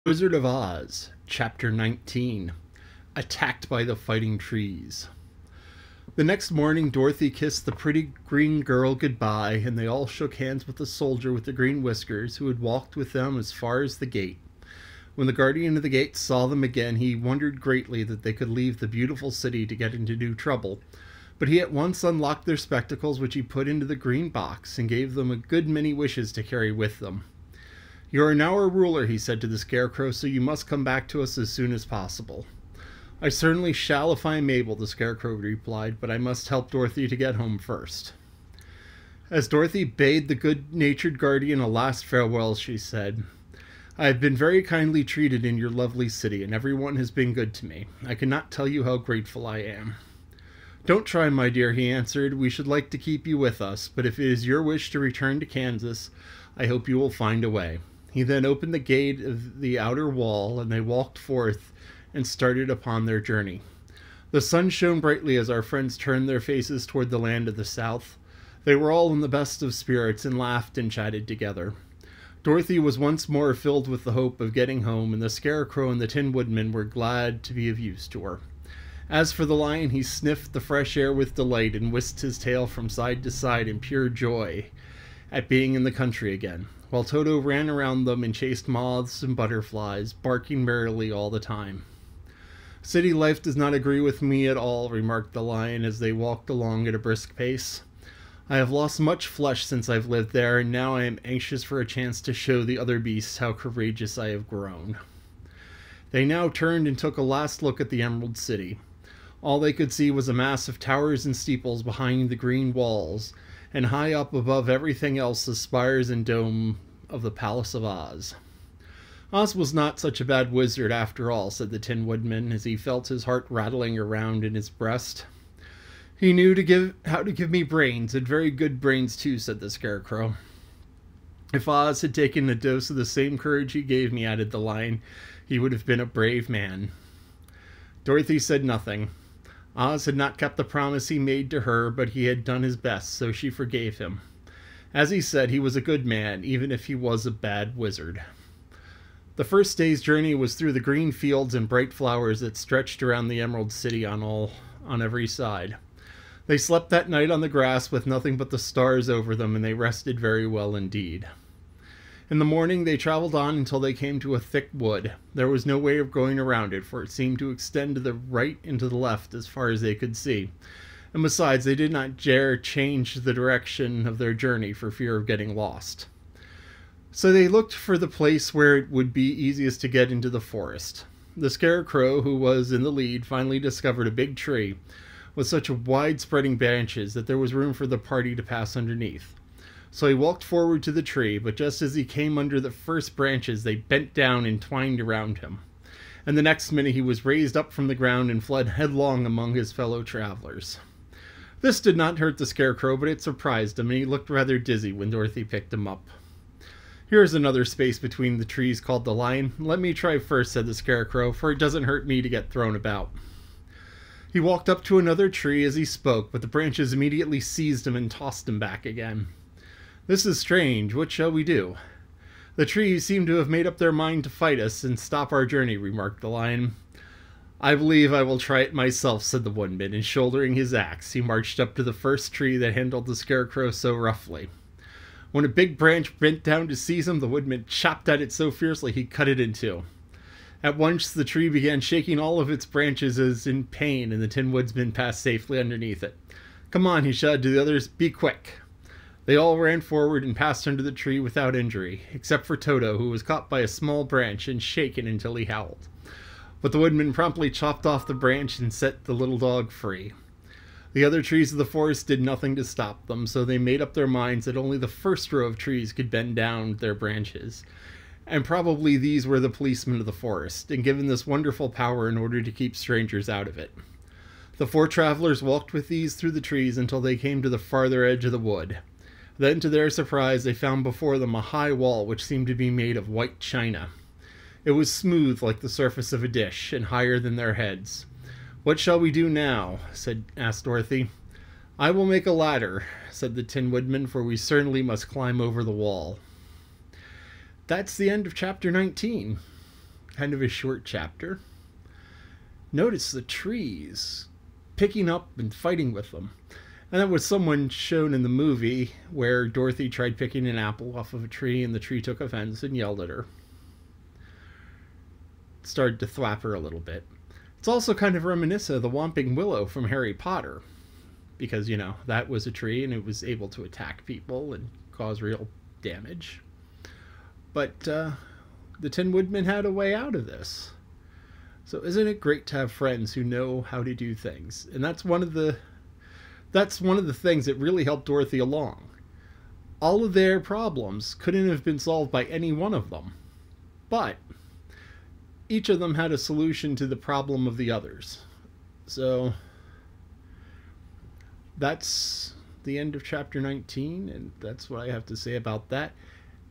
Wizard of Oz, Chapter 19, Attacked by the Fighting Trees. The next morning, Dorothy kissed the pretty green girl goodbye, and they all shook hands with the soldier with the green whiskers who had walked with them as far as the gate. When the guardian of the gate saw them again, he wondered greatly that they could leave the beautiful city to get into new trouble. But he at once unlocked their spectacles, which he put into the green box, and gave them a good many wishes to carry with them. "You are now our ruler," he said to the Scarecrow, "so you must come back to us as soon as possible." "I certainly shall if I am able," the Scarecrow replied, "but I must help Dorothy to get home first." As Dorothy bade the good-natured guardian a last farewell, she said, "I have been very kindly treated in your lovely city, and everyone has been good to me. I cannot tell you how grateful I am." "Don't try, my dear," he answered. "We should like to keep you with us, but if it is your wish to return to Kansas, I hope you will find a way." He then opened the gate of the outer wall, and they walked forth and started upon their journey. The sun shone brightly as our friends turned their faces toward the land of the South. They were all in the best of spirits and laughed and chatted together. Dorothy was once more filled with the hope of getting home, and the Scarecrow and the Tin Woodman were glad to be of use to her. As for the Lion, he sniffed the fresh air with delight and whisked his tail from side to side in pure joy at being in the country again, while Toto ran around them and chased moths and butterflies, barking merrily all the time. "City life does not agree with me at all," remarked the Lion as they walked along at a brisk pace. "I have lost much flesh since I've lived there, and now I am anxious for a chance to show the other beasts how courageous I have grown." They now turned and took a last look at the Emerald City. All they could see was a mass of towers and steeples behind the green walls, and high up above everything else the spires and dome of the Palace of Oz. "Oz was not such a bad wizard after all," said the Tin Woodman as he felt his heart rattling around in his breast. "He knew how to give me brains, and very good brains too," said the Scarecrow. "If Oz had taken a dose of the same courage he gave me," added the Lion, "he would have been a brave man." Dorothy said nothing. Oz had not kept the promise he made to her, but he had done his best, so she forgave him. As he said, he was a good man, even if he was a bad wizard. The first day's journey was through the green fields and bright flowers that stretched around the Emerald City on every side. They slept that night on the grass with nothing but the stars over them, and they rested very well indeed. In the morning they traveled on until they came to a thick wood. There was no way of going around it, for it seemed to extend to the right and to the left as far as they could see. And besides, they did not dare change the direction of their journey for fear of getting lost. So they looked for the place where it would be easiest to get into the forest. The Scarecrow, who was in the lead, finally discovered a big tree with such wide-spreading branches that there was room for the party to pass underneath. So he walked forward to the tree, but just as he came under the first branches, they bent down and twined around him. And the next minute he was raised up from the ground and fled headlong among his fellow travelers. This did not hurt the Scarecrow, but it surprised him, and he looked rather dizzy when Dorothy picked him up. "Here is another space between the trees," called the Lion. "Let me try first," said the Scarecrow, "for it doesn't hurt me to get thrown about." He walked up to another tree as he spoke, but the branches immediately seized him and tossed him back again. "This is strange. What shall we do?" "The trees seem to have made up their mind to fight us and stop our journey," remarked the Lion. "I believe I will try it myself," said the Woodman, and shouldering his axe, he marched up to the first tree that handled the Scarecrow so roughly. When a big branch bent down to seize him, the Woodman chopped at it so fiercely he cut it in two. At once the tree began shaking all of its branches as in pain, and the Tin Woodman passed safely underneath it. "Come on," he shouted to the others, "be quick." They all ran forward and passed under the tree without injury, except for Toto, who was caught by a small branch and shaken until he howled. But the Woodman promptly chopped off the branch and set the little dog free. The other trees of the forest did nothing to stop them, so they made up their minds that only the first row of trees could bend down their branches. And probably these were the policemen of the forest, and given this wonderful power in order to keep strangers out of it. The four travelers walked with ease through the trees until they came to the farther edge of the wood. Then, to their surprise, they found before them a high wall which seemed to be made of white china. It was smooth like the surface of a dish, and higher than their heads. "What shall we do now?" asked Dorothy. "I will make a ladder," said the Tin Woodman, "for we certainly must climb over the wall." That's the end of chapter 19. kind of a short chapter. Notice the trees picking up and fighting with them. And that was someone shown in the movie where Dorothy tried picking an apple off of a tree and the tree took offense and yelled at her. Started to thwap her a little bit. It's also kind of reminiscent of the Whomping Willow from Harry Potter. Because, you know, that was a tree and it was able to attack people and cause real damage. But the Tin Woodman had a way out of this. So isn't it great to have friends who know how to do things? And that's one of the things that really helped Dorothy along. All of their problems couldn't have been solved by any one of them. But each of them had a solution to the problem of the others. So that's the end of chapter 19, and that's what I have to say about that.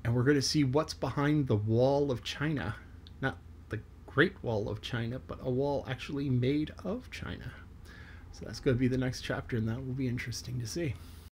And we're going to see what's behind the Wall of China. Not the Great Wall of China, but a wall actually made of China. So that's going to be the next chapter, and that will be interesting to see.